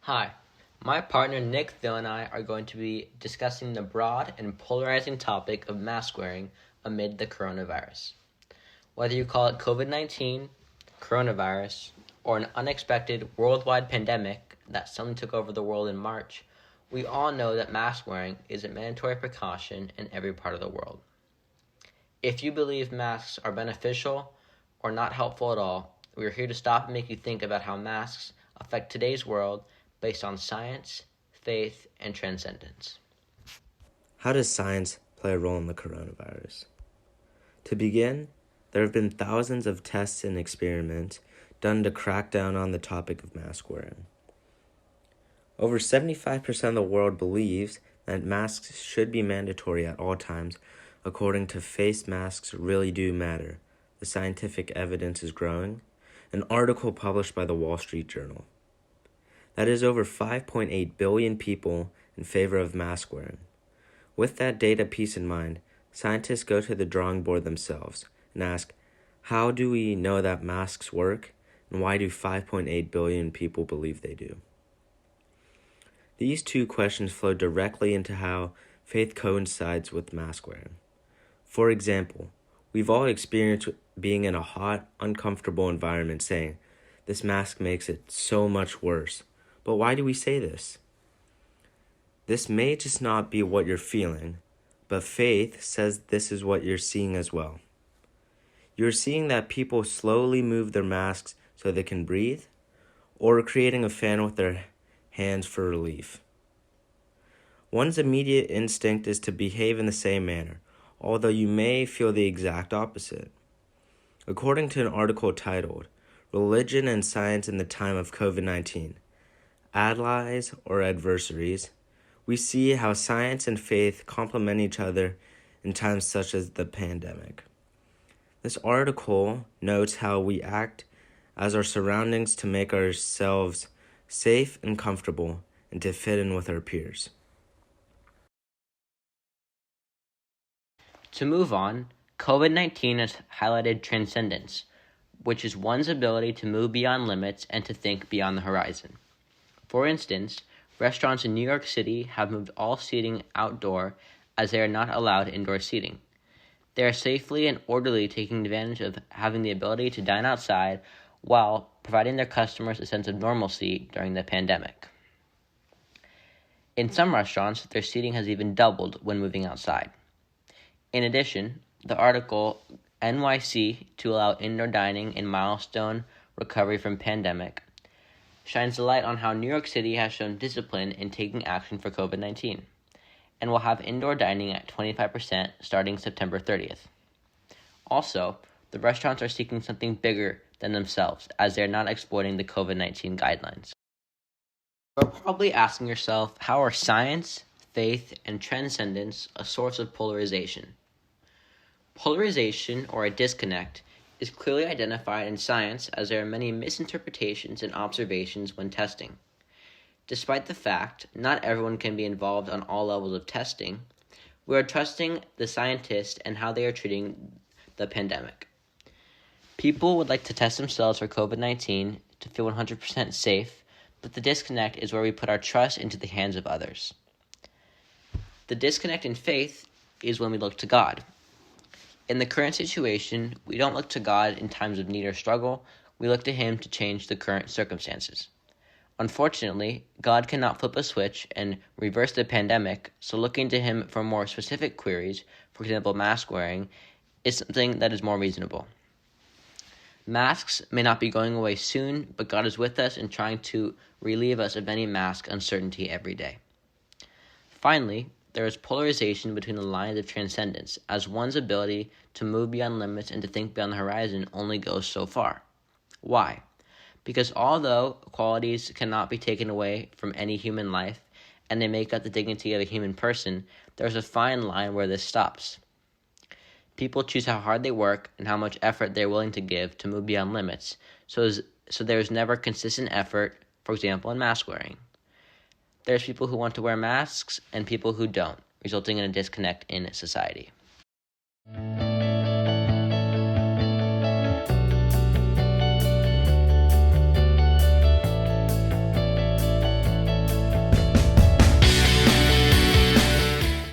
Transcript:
Hi, my partner Nick, Phil, and I are going to be discussing the broad and polarizing topic of mask wearing amid the coronavirus. Whether you call it COVID-19, coronavirus, or an unexpected worldwide pandemic that suddenly took over the world in March, we all know that mask wearing is a mandatory precaution in every part of the world. If you believe masks are beneficial or not helpful at all, we are here to stop and make you think about how masks affect today's world based on science, faith, and transcendence. How does science play a role in the coronavirus? To begin, there have been thousands of tests and experiments done to crack down on the topic of mask wearing. Over 75% of the world believes that masks should be mandatory at all times. According to Face Masks Really Do Matter, the scientific evidence is growing, an article published by the Wall Street Journal. That is over 5.8 billion people in favor of mask wearing. With that data piece in mind, scientists go to the drawing board themselves and ask, how do we know that masks work, and why do 5.8 billion people believe they do? These two questions flow directly into how faith coincides with mask wearing. For example, we've all experienced being in a hot, uncomfortable environment saying, this mask makes it so much worse. But why do we say this? This may just not be what you're feeling, but faith says this is what you're seeing as well. You're seeing that people slowly move their masks so they can breathe, or creating a fan with their hands for relief. One's immediate instinct is to behave in the same manner, although you may feel the exact opposite. According to an article titled, Religion and Science in the Time of COVID-19, Allies or Adversaries, we see how science and faith complement each other in times such as the pandemic. This article notes how we act as our surroundings to make ourselves safe and comfortable and to fit in with our peers. To move on, COVID-19 has highlighted transcendence, which is one's ability to move beyond limits and to think beyond the horizon. For instance, restaurants in New York City have moved all seating outdoor as they are not allowed indoor seating. They are safely and orderly taking advantage of having the ability to dine outside while providing their customers a sense of normalcy during the pandemic. In some restaurants, their seating has even doubled when moving outside. In addition, the article NYC to allow indoor dining in milestone recovery from pandemic shines a light on how New York City has shown discipline in taking action for COVID-19 and will have indoor dining at 25% starting September 30th. Also, the restaurants are seeking something bigger than themselves as they are not exploiting the COVID-19 guidelines. You're probably asking yourself, how are science, faith, and transcendence a source of polarization? Polarization, or a disconnect, is clearly identified in science as there are many misinterpretations and observations when testing. Despite the fact not everyone can be involved on all levels of testing, we are trusting the scientists and how they are treating the pandemic. People would like to test themselves for COVID-19 to feel 100% safe, but the disconnect is where we put our trust into the hands of others. The disconnect in faith is when we look to God. In the current situation, we don't look to God in times of need or struggle, we look to Him to change the current circumstances. Unfortunately, God cannot flip a switch and reverse the pandemic, so looking to Him for more specific queries, for example mask wearing, is something that is more reasonable. Masks may not be going away soon, but God is with us and trying to relieve us of any mask uncertainty every day. Finally, there is polarization between the lines of transcendence, as one's ability to move beyond limits and to think beyond the horizon only goes so far. Why? Because although qualities cannot be taken away from any human life, and they make up the dignity of a human person, there's a fine line where this stops. People choose how hard they work and how much effort they're willing to give to move beyond limits, so there is never consistent effort, for example, in mask wearing. There's people who want to wear masks and people who don't, resulting in a disconnect in society.